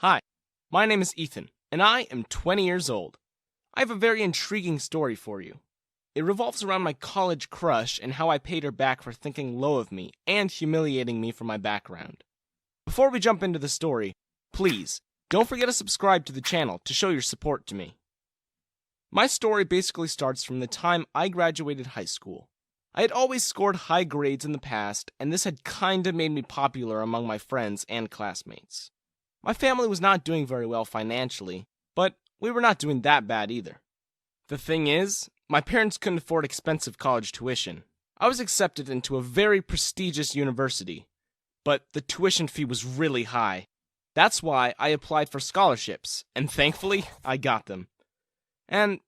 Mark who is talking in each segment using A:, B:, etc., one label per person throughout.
A: Hi, my name is Ethan, and I am 20 years old. I have a very intriguing story for you. It revolves around my college crush and how I paid her back for thinking low of me and humiliating me for my background. Before we jump into the story, please, don't forget to subscribe to the channel to show your support to me. My story basically starts from the time I graduated high school. I had always scored high grades in the past, and this had kinda made me popular among my friends and classmates. My family was not doing very well financially, but we were not doing that bad either. The thing is, my parents couldn't afford expensive college tuition. I was accepted into a very prestigious university, but the tuition fee was really high. That's why I applied for scholarships, and thankfully, I got them. And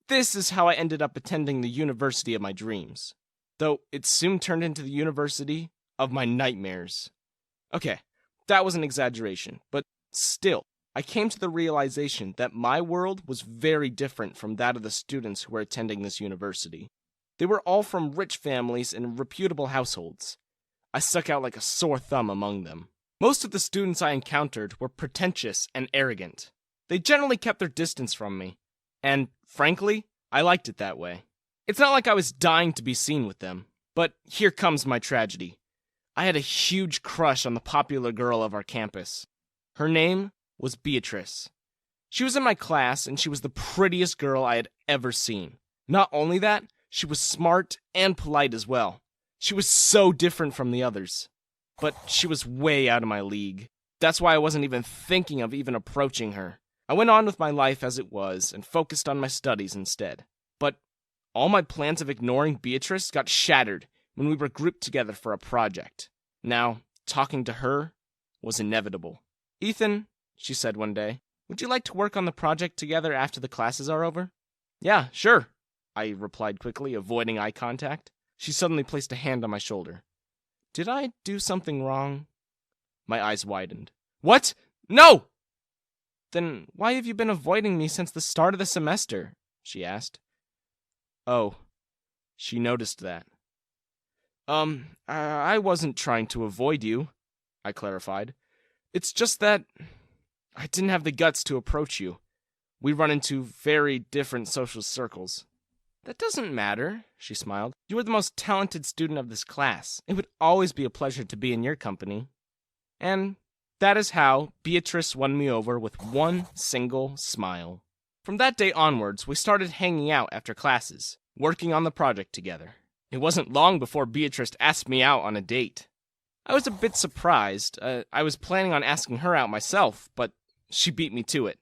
A: this is how I ended up attending the university of my dreams, though it soon turned into the university of my nightmares. Okay, that was an exaggeration, but still, I came to the realization that my world was very different from that of the students who were attending this university. They were all from rich families and reputable households. I stuck out like a sore thumb among them. Most of the students I encountered were pretentious and arrogant. They generally kept their distance from me, and frankly, I liked it that way. It's not like I was dying to be seen with them, but here comes my tragedy. I had a huge crush on the popular girl of our campus. Her name was Beatrice. She was in my class, and she was the prettiest girl I had ever seen. Not only that, she was smart and polite as well. She was so different from the others. But she was way out of my league. That's why I wasn't even thinking of even approaching her. I went on with my life as it was, and focused on my studies instead. But all my plans of ignoring Beatrice got shattered when we were grouped together for a project. Now, talking to her was inevitable. "Ethan," she said one day, "would you like to work on the project together after the classes are over?" "Yeah, sure," I replied quickly, avoiding eye contact. She suddenly placed a hand on my shoulder. "Did I do something wrong?" My eyes widened. "What? No!" "Then why have you been avoiding me since the start of the semester?" she asked. Oh, she noticed that. I wasn't trying to avoid you," I clarified. "It's just that I didn't have the guts to approach you. We run into very different social circles." "That doesn't matter," she smiled. "You are the most talented student of this class. It would always be a pleasure to be in your company." And that is how Beatrice won me over with one single smile. From that day onwards, we started hanging out after classes, working on the project together. It wasn't long before Beatrice asked me out on a date. I was a bit surprised. I was planning on asking her out myself, but she beat me to it.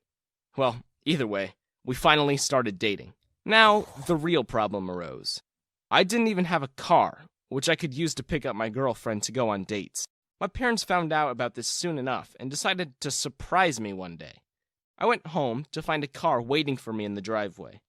A: Well, either way, we finally started dating. Now, the real problem arose. I didn't even have a car, which I could use to pick up my girlfriend to go on dates. My parents found out about this soon enough and decided to surprise me one day. I went home to find a car waiting for me in the driveway.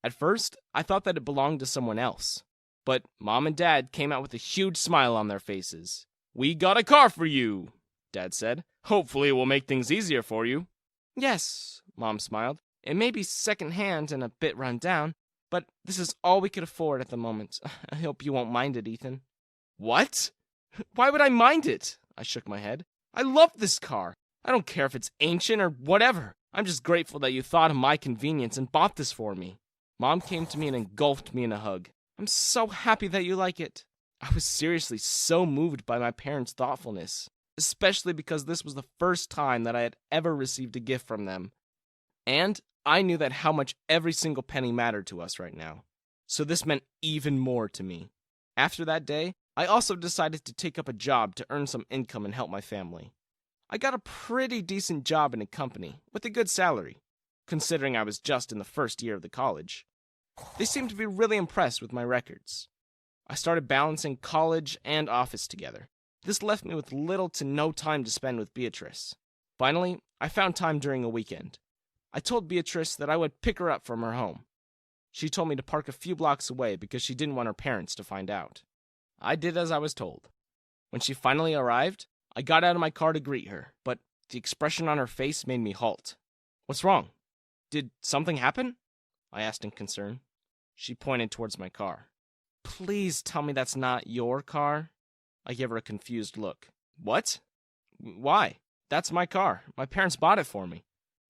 A: At first, I thought that it belonged to someone else, but Mom and Dad came out with a huge smile on their faces. "We got a car for you," Dad said. "Hopefully it will make things easier for you." "Yes," Mom smiled. "It may be second-hand and a bit run down, but this is all we could afford at the moment. I hope you won't mind it, Ethan." "What? Why would I mind it?" I shook my head. "I love this car. I don't care if it's ancient or whatever. I'm just grateful that you thought of my convenience and bought this for me." Mom came to me and engulfed me in a hug. "I'm so happy that you like it." I was seriously so moved by my parents' thoughtfulness, especially because this was the first time that I had ever received a gift from them. And I knew that how much every single penny mattered to us right now. So this meant even more to me. After that day, I also decided to take up a job to earn some income and help my family. I got a pretty decent job in a company, with a good salary, considering I was just in the first year of the college. They seemed to be really impressed with my records. I started balancing college and office together. This left me with little to no time to spend with Beatrice. Finally, I found time during a weekend. I told Beatrice that I would pick her up from her home. She told me to park a few blocks away because she didn't want her parents to find out. I did as I was told. When she finally arrived, I got out of my car to greet her, but the expression on her face made me halt. "What's wrong? Did something happen?" I asked in concern. She pointed towards my car. "Please tell me that's not your car." I gave her a confused look. "What? Why?" That's my car. My parents bought it for me.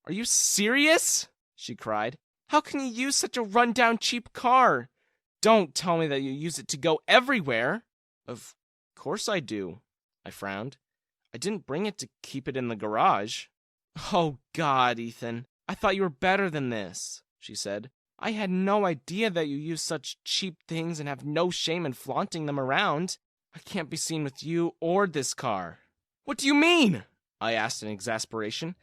A: Are you serious? She cried. How can you use such a rundown cheap car? Don't tell me that you use it to go everywhere. Of course I do, I frowned. I didn't bring it to keep it in the garage. Oh God, Ethan. I thought you were better than this, she said. I had no idea that you use such cheap things and have no shame in flaunting them around. I can't be seen with you or this car. What do you mean? I asked in exasperation.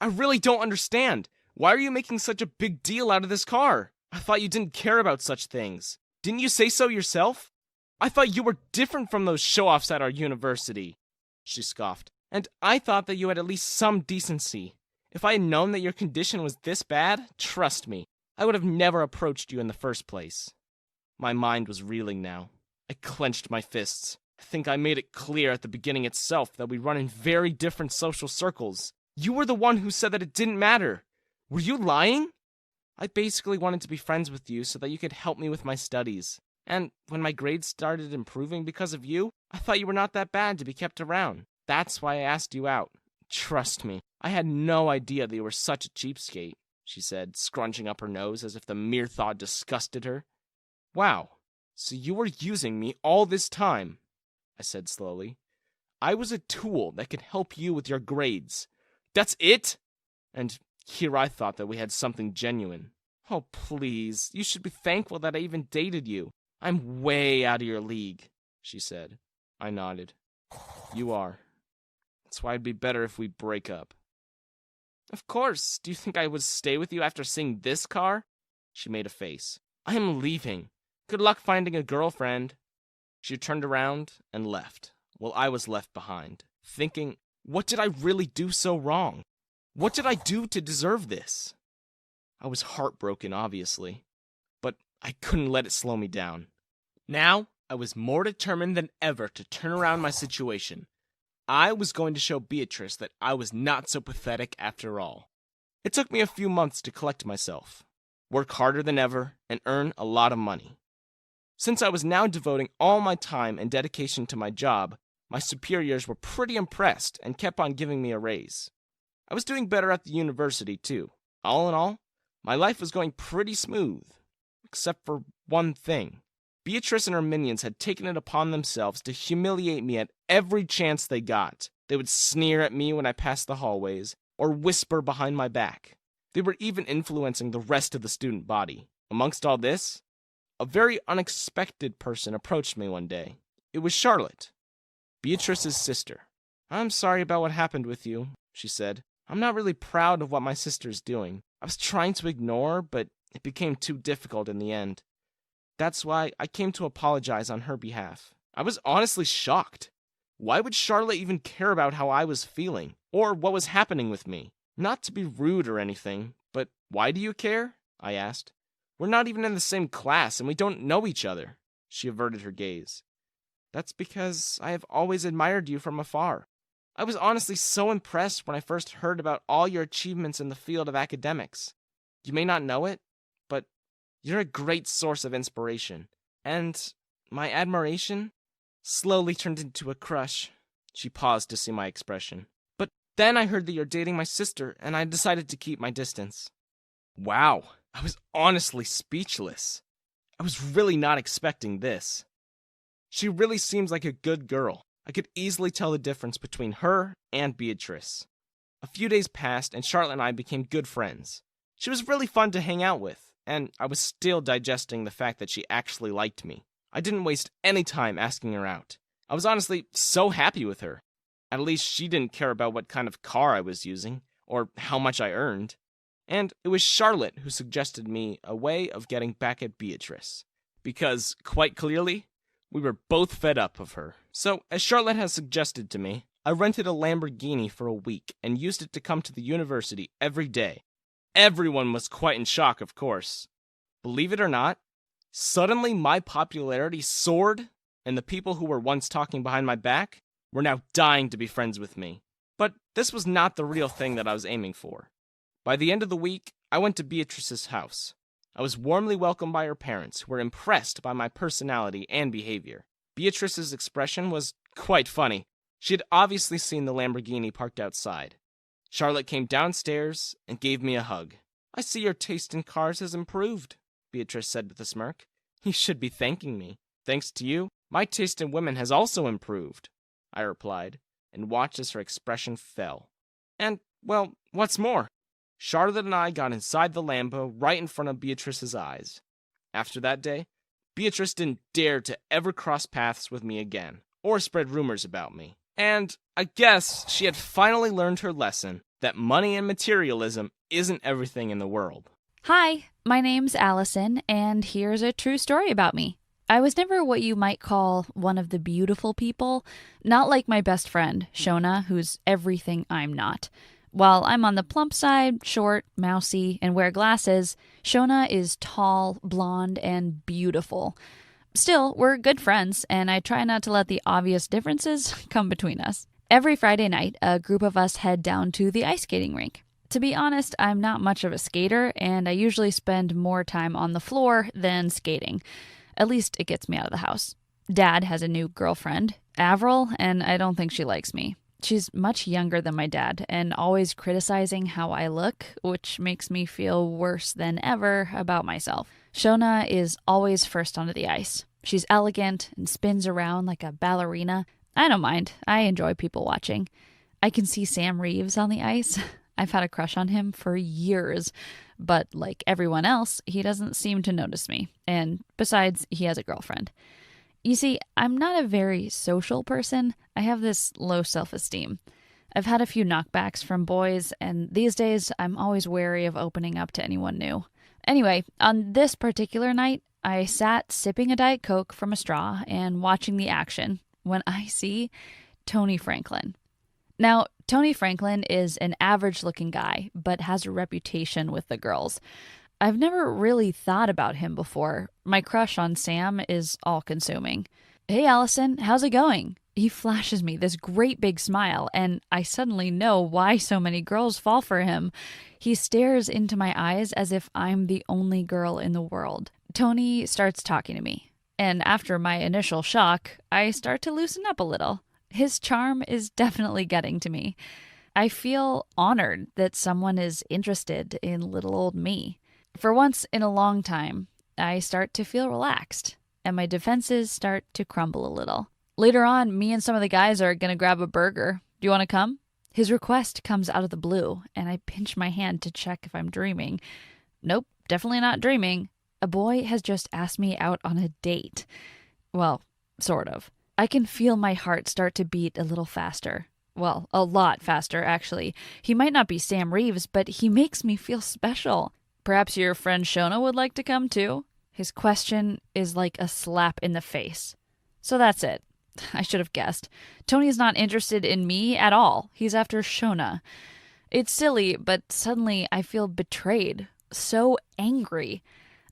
A: I really don't understand. Why are you making such a big deal out of this car? I thought you didn't care about such things. Didn't you say so yourself? I thought you were different from those show-offs at our university, she scoffed. And I thought that you had at least some decency. If I had known that your condition was this bad, trust me, I would have never approached you in the first place. My mind was reeling now. I clenched my fists. I think I made it clear at the beginning itself that we run in very different social circles. You were the one who said that it didn't matter. Were you lying? I basically wanted to be friends with you so that you could help me with my studies. And when my grades started improving because of you, I thought you were not that bad to be kept around. That's why I asked you out. Trust me, I had no idea that you were such a cheapskate, she said, scrunching up her nose as if the mere thought disgusted her. Wow, so you were using me all this time, I said slowly. I was a tool that could help you with your grades. That's it? And here I thought that we had something genuine. Oh, please, you should be thankful that I even dated you. I'm way out of your league, she said. I nodded. You are. That's why it'd be better if we break up. Of course. Do you think I would stay with you after seeing this car? She made a face. I am leaving. Good luck finding a girlfriend. She turned around and left, while I was left behind, thinking, what did I really do so wrong? What did I do to deserve this? I was heartbroken, obviously, but I couldn't let it slow me down. Now, I was more determined than ever to turn around my situation. I was going to show Beatrice that I was not so pathetic after all. It took me a few months to collect myself, work harder than ever, and earn a lot of money. Since I was now devoting all my time and dedication to my job, my superiors were pretty impressed and kept on giving me a raise. I was doing better at the university, too. All in all, my life was going pretty smooth, except for one thing. Beatrice and her minions had taken it upon themselves to humiliate me at every chance they got. They would sneer at me when I passed the hallways, or whisper behind my back. They were even influencing the rest of the student body. Amongst all this, a very unexpected person approached me one day. It was Charlotte, Beatrice's sister. I'm sorry about what happened with you, she said. I'm not really proud of what my sister's doing. I was trying to ignore, but it became too difficult in the end. That's why I came to apologize on her behalf. I was honestly shocked. Why would Charlotte even care about how I was feeling, or what was happening with me? Not to be rude or anything, but why do you care? I asked. We're not even in the same class, and we don't know each other. She averted her gaze. That's because I have always admired you from afar. I was honestly so impressed when I first heard about all your achievements in the field of academics. You may not know it, but you're a great source of inspiration. And my admiration slowly turned into a crush. She paused to see my expression. But then I heard that you're dating my sister, and I decided to keep my distance. Wow, I was honestly speechless. I was really not expecting this. She really seems like a good girl. I could easily tell the difference between her and Beatrice. A few days passed, and Charlotte and I became good friends. She was really fun to hang out with, and I was still digesting the fact that she actually liked me. I didn't waste any time asking her out. I was honestly so happy with her. At least she didn't care about what kind of car I was using, or how much I earned. And it was Charlotte who suggested me a way of getting back at Beatrice. Because, quite clearly, we were both fed up of her. So, as Charlotte has suggested to me, I rented a Lamborghini for a week and used it to come to the university every day. Everyone was quite in shock, of course. Believe it or not, suddenly my popularity soared, and the people who were once talking behind my back were now dying to be friends with me. But this was not the real thing that I was aiming for. By the end of the week, I went to Beatrice's house. I was warmly welcomed by her parents, who were impressed by my personality and behavior. Beatrice's expression was quite funny. She had obviously seen the Lamborghini parked outside. Charlotte came downstairs and gave me a hug. "I see your taste in cars has improved," Beatrice said with a smirk. "You should be thanking me. Thanks to you, my taste in women has also improved," I replied, and watched as her expression fell. And, well, what's more, Charlotte and I got inside the Lambo right in front of Beatrice's eyes. After that day, Beatrice didn't dare to ever cross paths with me again, or spread rumors about me. And I guess she had finally learned her lesson that money and materialism isn't everything in the world.
B: Hi, my name's Allison, and here's a true story about me. I was never what you might call one of the beautiful people, not like my best friend, Shona, who's everything I'm not. While I'm on the plump side, short, mousy, and wear glasses, Shona is tall, blonde, and beautiful. Still, we're good friends, and I try not to let the obvious differences come between us. Every Friday night, a group of us head down to the ice skating rink. To be honest, I'm not much of a skater, and I usually spend more time on the floor than skating. At least it gets me out of the house. Dad has a new girlfriend, Avril, and I don't think she likes me. She's much younger than my dad and always criticizing how I look, which makes me feel worse than ever about myself. Shona is always first onto the ice. She's elegant and spins around like a ballerina. I don't mind. I enjoy people watching. I can see Sam Reeves on the ice. I've had a crush on him for years, but like everyone else, he doesn't seem to notice me. And besides, he has a girlfriend. You see, I'm not a very social person. I have this low self-esteem. I've had a few knockbacks from boys, and these days I'm always wary of opening up to anyone new. Anyway, on this particular night, I sat sipping a Diet Coke from a straw and watching the action when I see Tony Franklin. Now, Tony Franklin is an average-looking guy, but has a reputation with the girls. I've never really thought about him before. My crush on Sam is all-consuming. "Hey, Allison, how's it going?" He flashes me this great big smile, and I suddenly know why so many girls fall for him. He stares into my eyes as if I'm the only girl in the world. Tony starts talking to me, and after my initial shock, I start to loosen up a little. His charm is definitely getting to me. I feel honored that someone is interested in little old me. For once in a long time, I start to feel relaxed, and my defenses start to crumble a little. Later on, me and some of the guys are going to grab a burger. "Do you want to come?" His request comes out of the blue, and I pinch my hand to check if I'm dreaming. Nope, definitely not dreaming. A boy has just asked me out on a date. Well, sort of. I can feel my heart start to beat a little faster. Well, a lot faster, actually. He might not be Sam Reeves, but he makes me feel special. "Perhaps your friend Shona would like to come too?" His question is like a slap in the face. So that's it. I should have guessed. Tony's not interested in me at all. He's after Shona. It's silly, but suddenly I feel betrayed. So angry.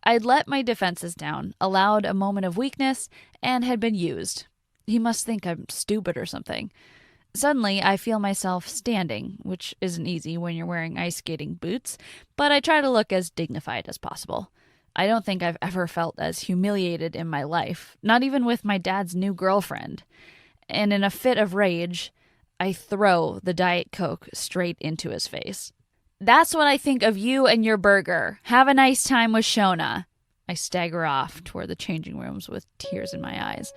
B: I'd let my defenses down, allowed a moment of weakness, and had been used. He must think I'm stupid or something. Suddenly, I feel myself standing, which isn't easy when you're wearing ice skating boots, but I try to look as dignified as possible. I don't think I've ever felt as humiliated in my life, not even with my dad's new girlfriend. And in a fit of rage, I throw the Diet Coke straight into his face. "That's what I think of you and your burger. Have a nice time with Shona." I stagger off toward the changing rooms with tears in my eyes.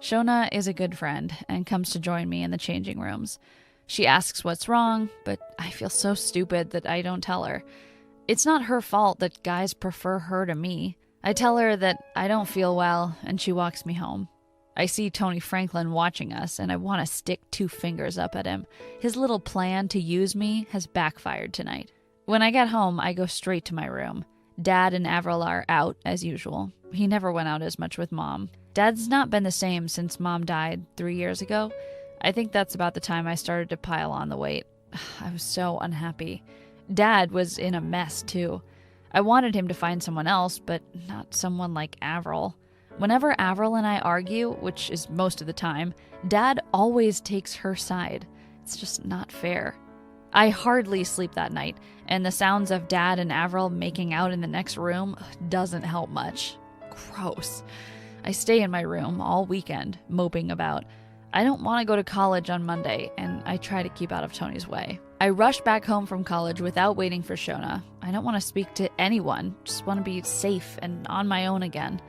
B: Shona is a good friend and comes to join me in the changing rooms. She asks what's wrong, but I feel so stupid that I don't tell her. It's not her fault that guys prefer her to me. I tell her that I don't feel well, and she walks me home. I see Tony Franklin watching us, and I want to stick 2 fingers up at him. His little plan to use me has backfired tonight. When I get home, I go straight to my room. Dad and Avril are out, as usual. He never went out as much with Mom. Dad's not been the same since Mom died 3 years ago. I think that's about the time I started to pile on the weight. I was so unhappy. Dad was in a mess, too. I wanted him to find someone else, but not someone like Avril. Whenever Avril and I argue, which is most of the time, Dad always takes her side. It's just not fair. I hardly sleep that night, and the sounds of Dad and Avril making out in the next room doesn't help much. Gross. I stay in my room all weekend, moping about. I don't want to go to college on Monday, and I try to keep out of Tony's way. I rush back home from college without waiting for Shona. I don't want to speak to anyone, just want to be safe and on my own again.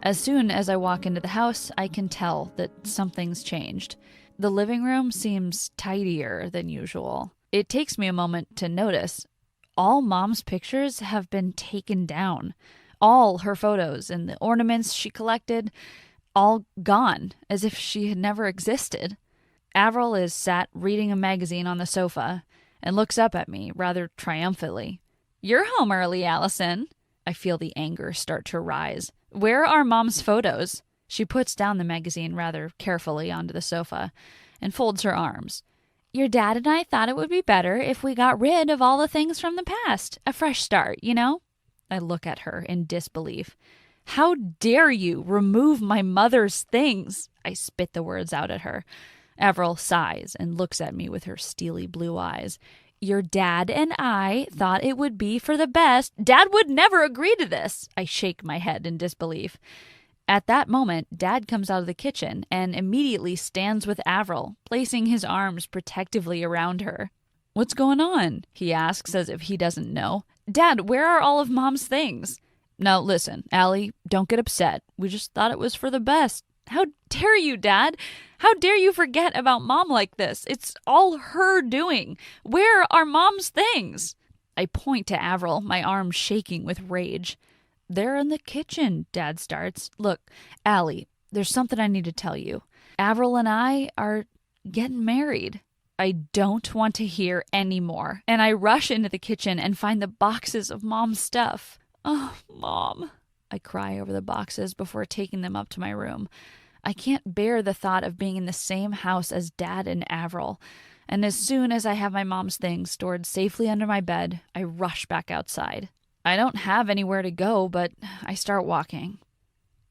B: As soon as I walk into the house, I can tell that something's changed. The living room seems tidier than usual. It takes me a moment to notice. All Mom's pictures have been taken down. All her photos and the ornaments she collected, all gone, as if she had never existed. Avril is sat reading a magazine on the sofa and looks up at me rather triumphantly. "You're home early, Allison." I feel the anger start to rise. "Where are Mom's photos?" She puts down the magazine rather carefully onto the sofa and folds her arms. "Your dad and I thought it would be better if we got rid of all the things from the past. A fresh start, you know?" I look at her in disbelief. "How dare you remove my mother's things?" I spit the words out at her. Avril sighs and looks at me with her steely blue eyes. "Your dad and I thought it would be for the best." "Dad would never agree to this." I shake my head in disbelief. At that moment, Dad comes out of the kitchen and immediately stands with Avril, placing his arms protectively around her. "What's going on?" he asks as if he doesn't know. "Dad, where are all of Mom's things?" "Now listen, Allie, don't get upset. We just thought it was for the best." "How dare you, Dad? How dare you forget about Mom like this? It's all her doing. Where are Mom's things?" I point to Avril, my arms shaking with rage. "They're in the kitchen," Dad starts. "Look, Allie, there's something I need to tell you. Avril and I are getting married." I don't want to hear any more, and I rush into the kitchen and find the boxes of Mom's stuff. "Oh, Mom," I cry over the boxes before taking them up to my room. I can't bear the thought of being in the same house as Dad and Avril, and as soon as I have my mom's things stored safely under my bed, I rush back outside. I don't have anywhere to go, but I start walking.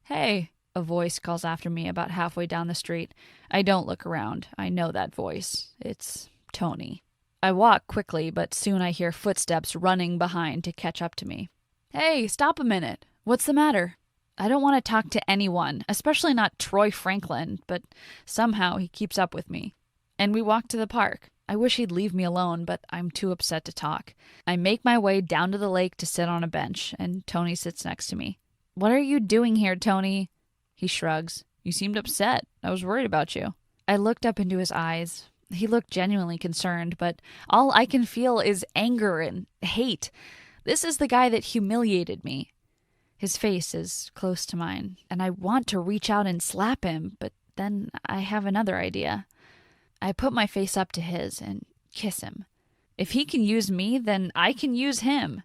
B: "Hey," a voice calls after me about halfway down the street. I don't look around. I know that voice. It's Tony. I walk quickly, but soon I hear footsteps running behind to catch up to me. "Hey, stop a minute. What's the matter?" I don't want to talk to anyone, especially not Troy Franklin, but somehow he keeps up with me. And we walk to the park. I wish he'd leave me alone, but I'm too upset to talk. I make my way down to the lake to sit on a bench, and Tony sits next to me. "What are you doing here, Tony?" He shrugs. "You seemed upset. I was worried about you." I looked up into his eyes. He looked genuinely concerned, but all I can feel is anger and hate. This is the guy that humiliated me. His face is close to mine, and I want to reach out and slap him, but then I have another idea. I put my face up to his and kiss him. If he can use me, then I can use him.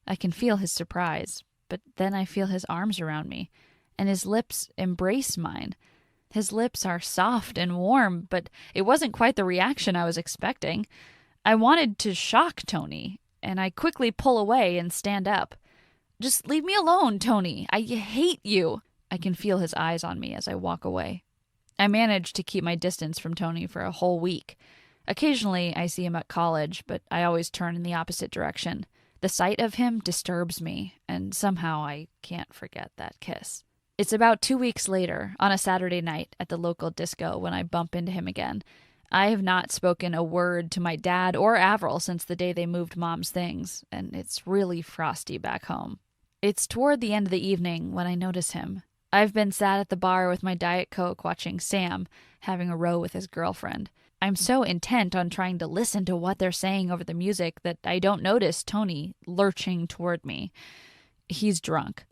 B: I can feel his surprise, but then I feel his arms around me, and his lips embrace mine. His lips are soft and warm, but it wasn't quite the reaction I was expecting. I wanted to shock Tony, and I quickly pull away and stand up. "Just leave me alone, Tony. I hate you." I can feel his eyes on me as I walk away. I manage to keep my distance from Tony for a whole week. Occasionally, I see him at college, but I always turn in the opposite direction. The sight of him disturbs me, and somehow I can't forget that kiss. It's about 2 weeks later, on a Saturday night at the local disco, when I bump into him again. I have not spoken a word to my dad or Avril since the day they moved Mom's things, and it's really frosty back home. It's toward the end of the evening when I notice him. I've been sat at the bar with my Diet Coke watching Sam having a row with his girlfriend. I'm so intent on trying to listen to what they're saying over the music that I don't notice Tony lurching toward me. He's drunk.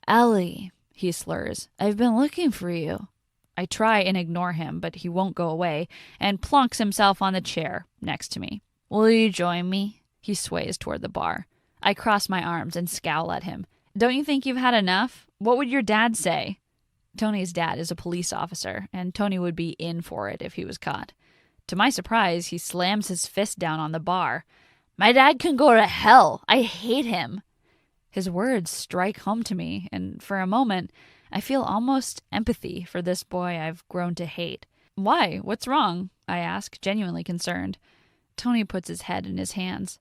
B: "Ellie," he slurs, "I've been looking for you." I try and ignore him, but he won't go away and plonks himself on the chair next to me. "Will you join me?" He sways toward the bar. I cross my arms and scowl at him. "Don't you think you've had enough? What would your dad say?" Tony's dad is a police officer, and Tony would be in for it if he was caught. To my surprise, he slams his fist down on the bar. "My dad can go to hell. I hate him." His words strike home to me, and for a moment, I feel almost empathy for this boy I've grown to hate. "Why? What's wrong?" I ask, genuinely concerned. Tony puts his head in his hands.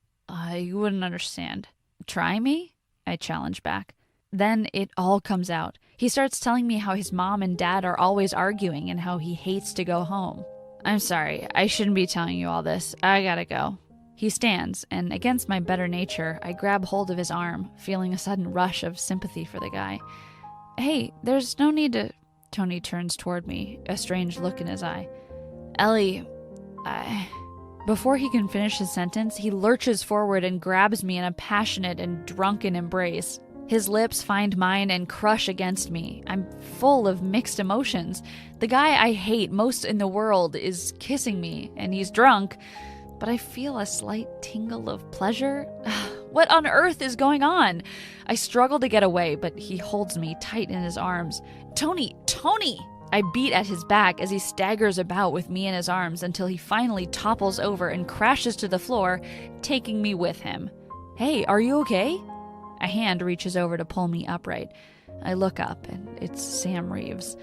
B: You wouldn't understand." "Try me?" I challenge back. Then it all comes out. He starts telling me how his mom and dad are always arguing and how he hates to go home. I'm sorry, I shouldn't be telling you all this. I gotta go. He stands, and against my better nature, I grab hold of his arm, feeling a sudden rush of sympathy for the guy. Hey, there's no need to... Tony turns toward me, a strange look in his eye. Ellie, Before he can finish his sentence, he lurches forward and grabs me in a passionate and drunken embrace. His lips find mine and crush against me. I'm full of mixed emotions. The guy I hate most in the world is kissing me, and he's drunk, but I feel a slight tingle of pleasure. What on earth is going on? I struggle to get away, but he holds me tight in his arms. Tony! I beat at his back as he staggers about with me in his arms until he finally topples over and crashes to the floor, taking me with him. Hey, are you okay? A hand reaches over to pull me upright. I look up, and it's Sam Reeves.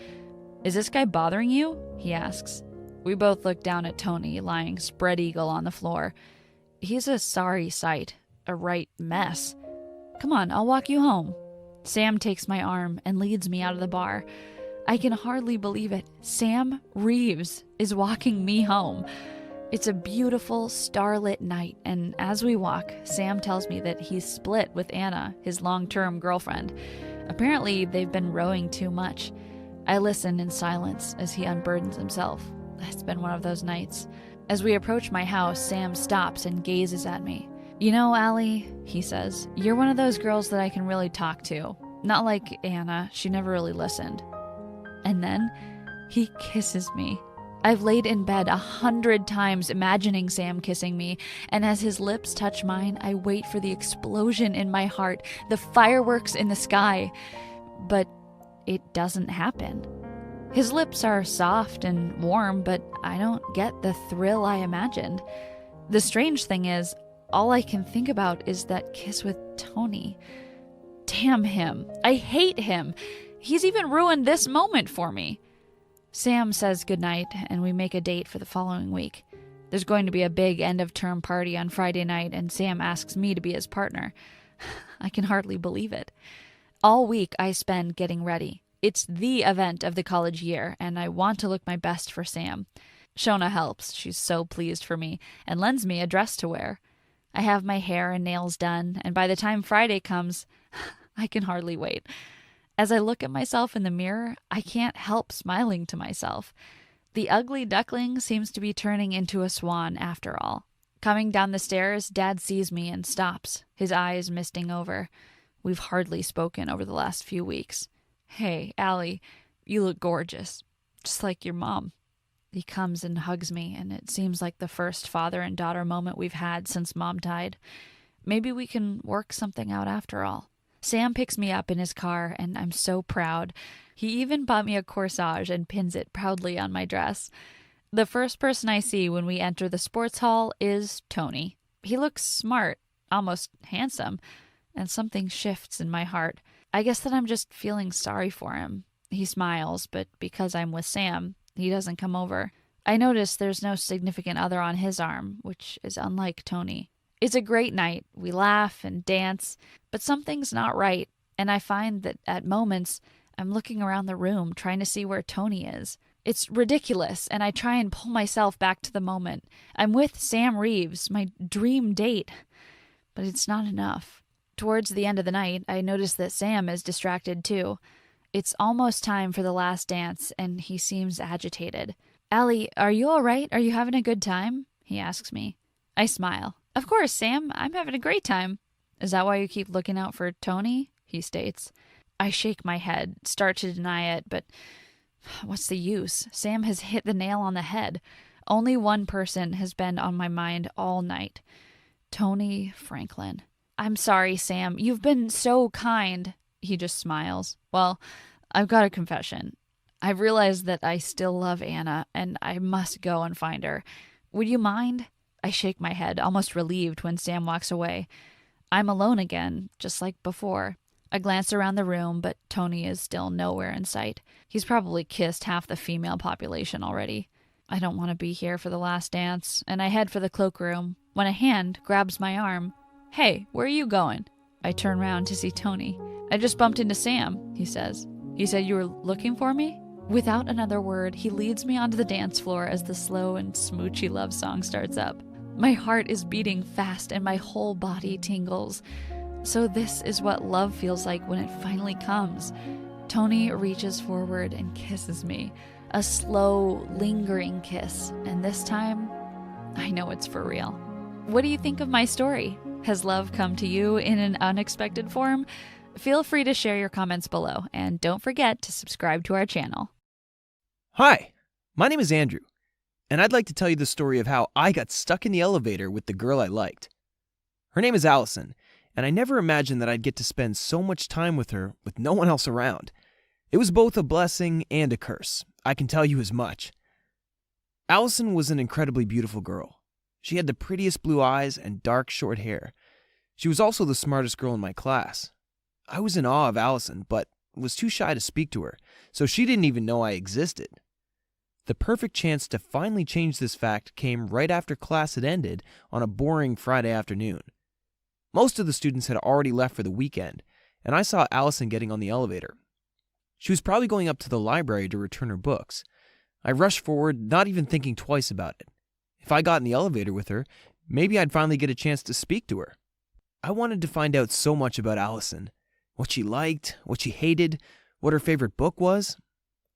B: Is this guy bothering you? He asks. We both look down at Tony, lying spread eagle on the floor. He's a sorry sight, a right mess. Come on, I'll walk you home. Sam takes my arm and leads me out of the bar. I can hardly believe it. Sam Reeves is walking me home. It's a beautiful, starlit night, and as we walk, Sam tells me that he's split with Anna, his long-term girlfriend. Apparently, they've been rowing too much. I listen in silence as he unburdens himself. It's been one of those nights. As we approach my house, Sam stops and gazes at me. You know, Allie, he says, you're one of those girls that I can really talk to. Not like Anna, she never really listened. And then he kisses me. I've laid in bed 100 times imagining Sam kissing me, and as his lips touch mine, I wait for the explosion in my heart, the fireworks in the sky. But it doesn't happen. His lips are soft and warm, but I don't get the thrill I imagined. The strange thing is, all I can think about is that kiss with Tony. Damn him. I hate him. He's even ruined this moment for me. Sam says goodnight, and we make a date for the following week. There's going to be a big end-of-term party on Friday night, and Sam asks me to be his partner. I can hardly believe it. All week I spend getting ready. It's the event of the college year, and I want to look my best for Sam. Shona helps. She's so pleased for me, and lends me a dress to wear. I have my hair and nails done, and by the time Friday comes, I can hardly wait. As I look at myself in the mirror, I can't help smiling to myself. The ugly duckling seems to be turning into a swan after all. Coming down the stairs, Dad sees me and stops, his eyes misting over. We've hardly spoken over the last few weeks. Hey, Allie, you look gorgeous, just like your mom. He comes and hugs me, and it seems like the first father and daughter moment we've had since Mom died. Maybe we can work something out after all. Sam picks me up in his car, and I'm so proud. He even bought me a corsage and pins it proudly on my dress. The first person I see when we enter the sports hall is Tony. He looks smart, almost handsome, and something shifts in my heart. I guess that I'm just feeling sorry for him. He smiles, but because I'm with Sam, he doesn't come over. I notice there's no significant other on his arm, which is unlike Tony. It's a great night. We laugh and dance, but something's not right, and I find that at moments I'm looking around the room trying to see where Tony is. It's ridiculous, and I try and pull myself back to the moment. I'm with Sam Reeves, my dream date, but it's not enough. Towards the end of the night, I notice that Sam is distracted too. It's almost time for the last dance, and he seems agitated. Allie, are you all right? Are you having a good time? He asks me. I smile. Of course, Sam. I'm having a great time. Is that why you keep looking out for Tony? He states. I shake my head, start to deny it, but what's the use? Sam has hit the nail on the head. Only one person has been on my mind all night. Tony Franklin. I'm sorry, Sam. You've been so kind. He just smiles. Well, I've got a confession. I've realized that I still love Anna, and I must go and find her. Would you mind? I shake my head, almost relieved when Sam walks away. I'm alone again, just like before. I glance around the room, but Tony is still nowhere in sight. He's probably kissed half the female population already. I don't want to be here for the last dance, and I head for the cloakroom when a hand grabs my arm. Hey, where are you going? I turn round to see Tony. I just bumped into Sam, he says. You said you were looking for me? Without another word, he leads me onto the dance floor as the slow and smoochy love song starts up. My heart is beating fast and my whole body tingles. So this is what love feels like when it finally comes. Tony reaches forward and kisses me. A slow, lingering kiss. And this time, I know it's for real. What do you think of my story? Has love come to you in an unexpected form? Feel free to share your comments below, and don't forget to subscribe to our channel.
C: Hi, my name is Andrew, and I'd like to tell you the story of how I got stuck in the elevator with the girl I liked. Her name is Allison, and I never imagined that I'd get to spend so much time with her with no one else around. It was both a blessing and a curse, I can tell you as much. Allison was an incredibly beautiful girl. She had the prettiest blue eyes and dark short hair. She was also the smartest girl in my class. I was in awe of Allison, but was too shy to speak to her, so she didn't even know I existed. The perfect chance to finally change this fact came right after class had ended on a boring Friday afternoon. Most of the students had already left for the weekend, and I saw Allison getting on the elevator. She was probably going up to the library to return her books. I rushed forward, not even thinking twice about it. If I got in the elevator with her, maybe I'd finally get a chance to speak to her. I wanted to find out so much about Allison. What she liked, what she hated, what her favorite book was.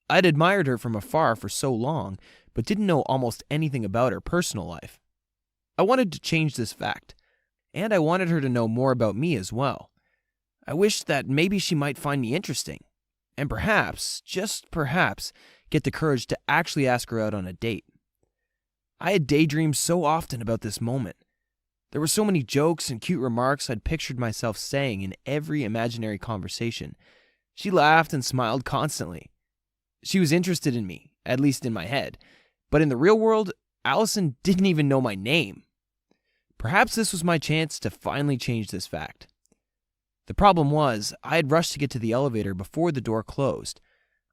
C: I'd admired her from afar for so long, but didn't know almost anything about her personal life. I wanted to change this fact, and I wanted her to know more about me as well. I wished that maybe she might find me interesting, and perhaps, just perhaps, get the courage to actually ask her out on a date. I had daydreamed so often about this moment. There were so many jokes and cute remarks I'd pictured myself saying in every imaginary conversation. She laughed and smiled constantly. She was interested in me, at least in my head. But in the real world, Allison didn't even know my name. Perhaps this was my chance to finally change this fact. The problem was, I had rushed to get to the elevator before the door closed.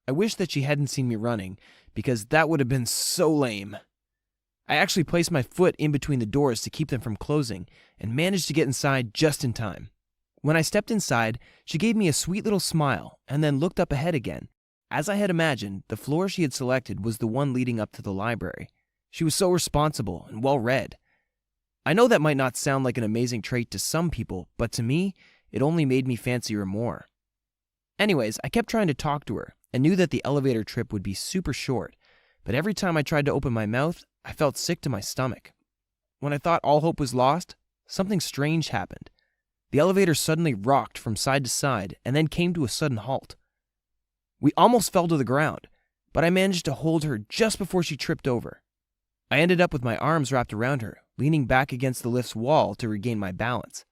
C: I wish that she hadn't seen me running, because that would have been so lame. I actually placed my foot in between the doors to keep them from closing, and managed to get inside just in time. When I stepped inside, she gave me a sweet little smile, and then looked up ahead again. As I had imagined, the floor she had selected was the one leading up to the library. She was so responsible and well-read. I know that might not sound like an amazing trait to some people, but to me, it only made me fancy her more. Anyways, I kept trying to talk to her, and knew that the elevator trip would be super short, but every time I tried to open my mouth, I felt sick to my stomach. When I thought all hope was lost, something strange happened. The elevator suddenly rocked from side to side and then came to a sudden halt. We almost fell to the ground, but I managed to hold her just before she tripped over. I ended up with my arms wrapped around her, leaning back against the lift's wall to regain my balance.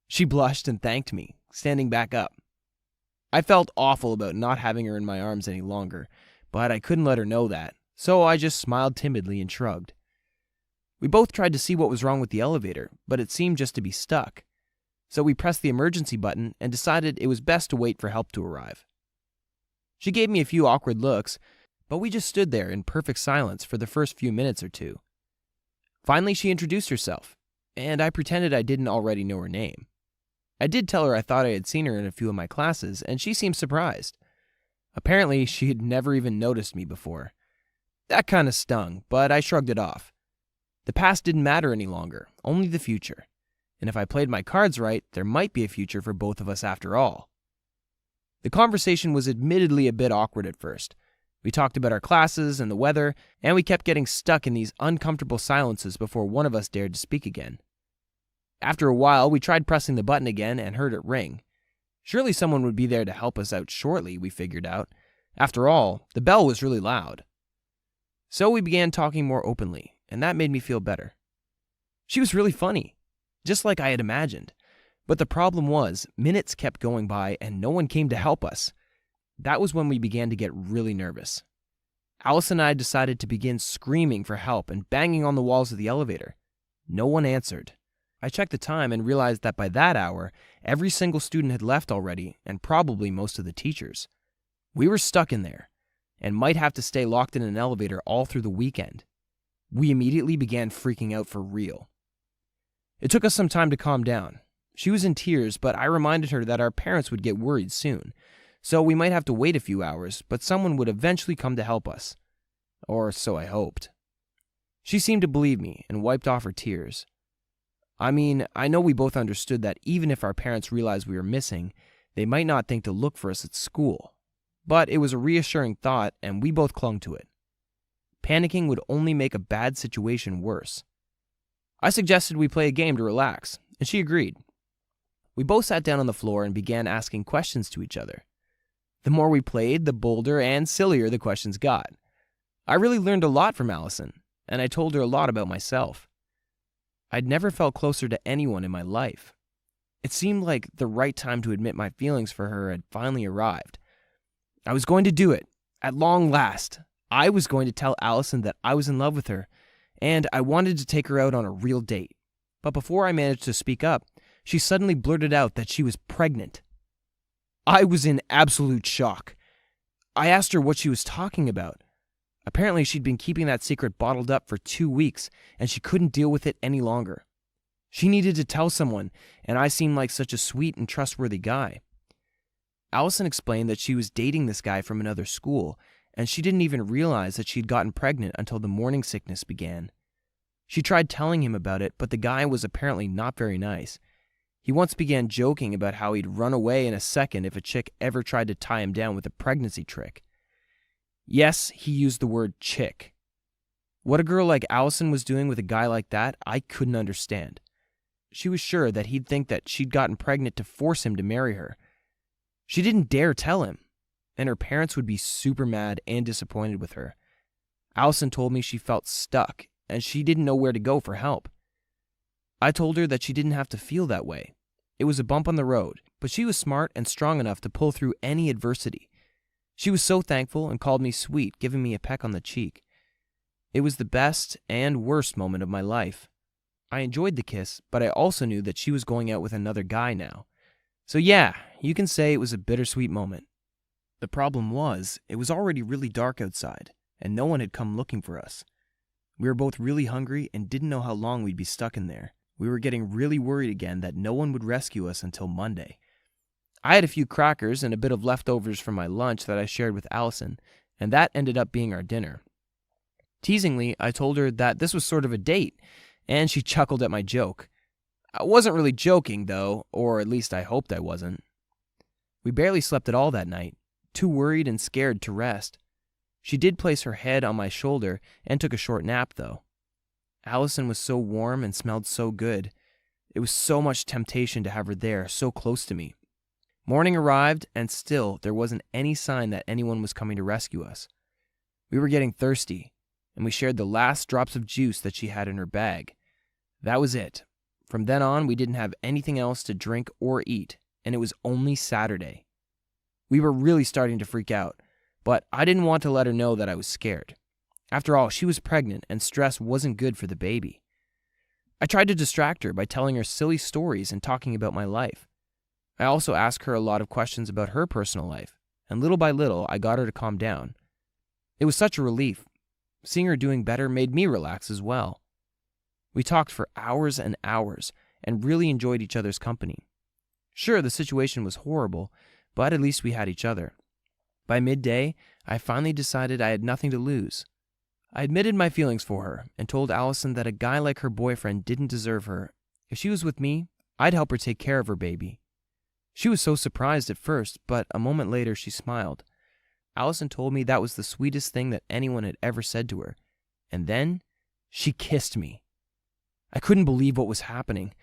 C: She blushed and thanked me, standing back up. I felt awful about not having her in my arms any longer, but I couldn't let her know that, so I just smiled timidly and shrugged. We both tried to see what was wrong with the elevator, but it seemed just to be stuck. So we pressed the emergency button and decided it was best to wait for help to arrive. She gave me a few awkward looks, but we just stood there in perfect silence for the first few minutes or two. Finally, she introduced herself, and I pretended I didn't already know her name. I did tell her I thought I had seen her in a few of my classes, and she seemed surprised. Apparently, she had never even noticed me before. That kind of stung, but I shrugged it off. The past didn't matter any longer, only the future. And if I played my cards right, there might be a future for both of us after all. The conversation was admittedly a bit awkward at first. We talked about our classes and the weather, and we kept getting stuck in these uncomfortable silences before one of us dared to speak again. After a while, we tried pressing the button again and heard it ring. Surely someone would be there to help us out shortly, we figured out. After all, the bell was really loud. So we began talking more openly, and that made me feel better. She was really funny, just like I had imagined. But the problem was, minutes kept going by and no one came to help us. That was when we began to get really nervous. Alice and I decided to begin screaming for help and banging on the walls of the elevator. No one answered. I checked the time and realized that by that hour, every single student had left already, and probably most of the teachers. We were stuck in there, and might have to stay locked in an elevator all through the weekend. We immediately began freaking out for real. It took us some time to calm down. She was in tears, but I reminded her that our parents would get worried soon, So we might have to wait a few hours, but someone would eventually come to help us. Or so I hoped. She seemed to believe me and wiped off her tears. I mean, I know we both understood that even if our parents realized we were missing, they might not think to look for us at school. But it was a reassuring thought, and we both clung to it. Panicking would only make a bad situation worse. I suggested we play a game to relax, and she agreed. We both sat down on the floor and began asking questions to each other. The more we played, the bolder and sillier the questions got. I really learned a lot from Allison, and I told her a lot about myself. I'd never felt closer to anyone in my life. It seemed like the right time to admit my feelings for her had finally arrived. I was going to do it. At long last, I was going to tell Allison that I was in love with her, and I wanted to take her out on a real date. But before I managed to speak up, she suddenly blurted out that she was pregnant. I was in absolute shock. I asked her what she was talking about. Apparently, she'd been keeping that secret bottled up for 2 weeks, and she couldn't deal with it any longer. She needed to tell someone, and I seemed like such a sweet and trustworthy guy. Allison explained that she was dating this guy from another school, and she didn't even realize that she'd gotten pregnant until the morning sickness began. She tried telling him about it, but the guy was apparently not very nice. He once began joking about how he'd run away in a second if a chick ever tried to tie him down with a pregnancy trick. Yes, he used the word chick. What a girl like Allison was doing with a guy like that, I couldn't understand. She was sure that he'd think that she'd gotten pregnant to force him to marry her. She didn't dare tell him, and her parents would be super mad and disappointed with her. Allison told me she felt stuck, and she didn't know where to go for help. I told her that she didn't have to feel that way. It was a bump on the road, but she was smart and strong enough to pull through any adversity. She was so thankful and called me sweet, giving me a peck on the cheek. It was the best and worst moment of my life. I enjoyed the kiss, but I also knew that she was going out with another guy now. So yeah, you can say it was a bittersweet moment. The problem was, it was already really dark outside, and no one had come looking for us. We were both really hungry and didn't know how long we'd be stuck in there. We were getting really worried again that no one would rescue us until Monday. I had a few crackers and a bit of leftovers from my lunch that I shared with Allison, and that ended up being our dinner. Teasingly, I told her that this was sort of a date, and she chuckled at my joke. I wasn't really joking, though, or at least I hoped I wasn't. We barely slept at all that night, too worried and scared to rest. She did place her head on my shoulder and took a short nap, though. Allison was so warm and smelled so good. It was so much temptation to have her there, so close to me. Morning arrived, and still there wasn't any sign that anyone was coming to rescue us. We were getting thirsty, and we shared the last drops of juice that she had in her bag. That was it. From then on, we didn't have anything else to drink or eat, and it was only Saturday. We were really starting to freak out, but I didn't want to let her know that I was scared. After all, she was pregnant, and stress wasn't good for the baby. I tried to distract her by telling her silly stories and talking about my life. I also asked her a lot of questions about her personal life, and little by little, I got her to calm down. It was such a relief. Seeing her doing better made me relax as well. We talked for hours and hours, and really enjoyed each other's company. Sure, the situation was horrible, but at least we had each other. By midday, I finally decided I had nothing to lose. I admitted my feelings for her, and told Allison that a guy like her boyfriend didn't deserve her. If she was with me, I'd help her take care of her baby. She was so surprised at first, but a moment later she smiled. Allison told me that was the sweetest thing that anyone had ever said to her. And then, she kissed me. I couldn't believe what was happening.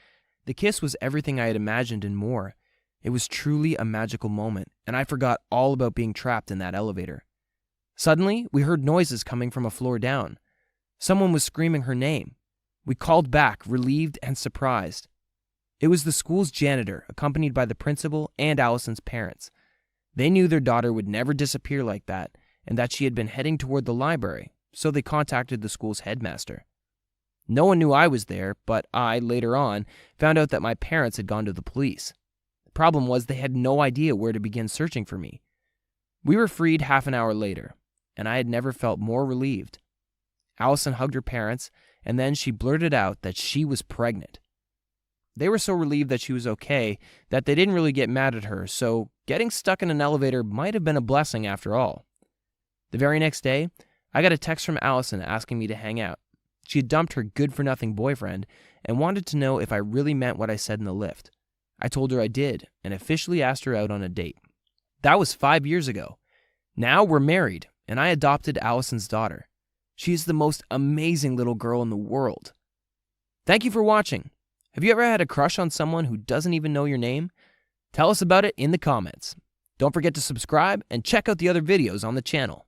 C: The kiss was everything I had imagined and more. It was truly a magical moment, and I forgot all about being trapped in that elevator. Suddenly, we heard noises coming from a floor down. Someone was screaming her name. We called back, relieved and surprised. It was the school's janitor, accompanied by the principal and Allison's parents. They knew their daughter would never disappear like that, and that she had been heading toward the library, so they contacted the school's headmaster. No one knew I was there, but I, later on, found out that my parents had gone to the police. The problem was they had no idea where to begin searching for me. We were freed half an hour later, and I had never felt more relieved. Allison hugged her parents, and then she blurted out that she was pregnant. They were so relieved that she was okay that they didn't really get mad at her, so getting stuck in an elevator might have been a blessing after all. The very next day, I got a text from Allison asking me to hang out. She had dumped her good-for-nothing boyfriend and wanted to know if I really meant what I said in the lift. I told her I did and officially asked her out on a date. That was 5 years ago. Now we're married, and I adopted Allison's daughter. She is the most amazing little girl in the world. Thank you for watching. Have you ever had a crush on someone who doesn't even know your name? Tell us about it in the comments. Don't forget to subscribe and check out the other videos on the channel.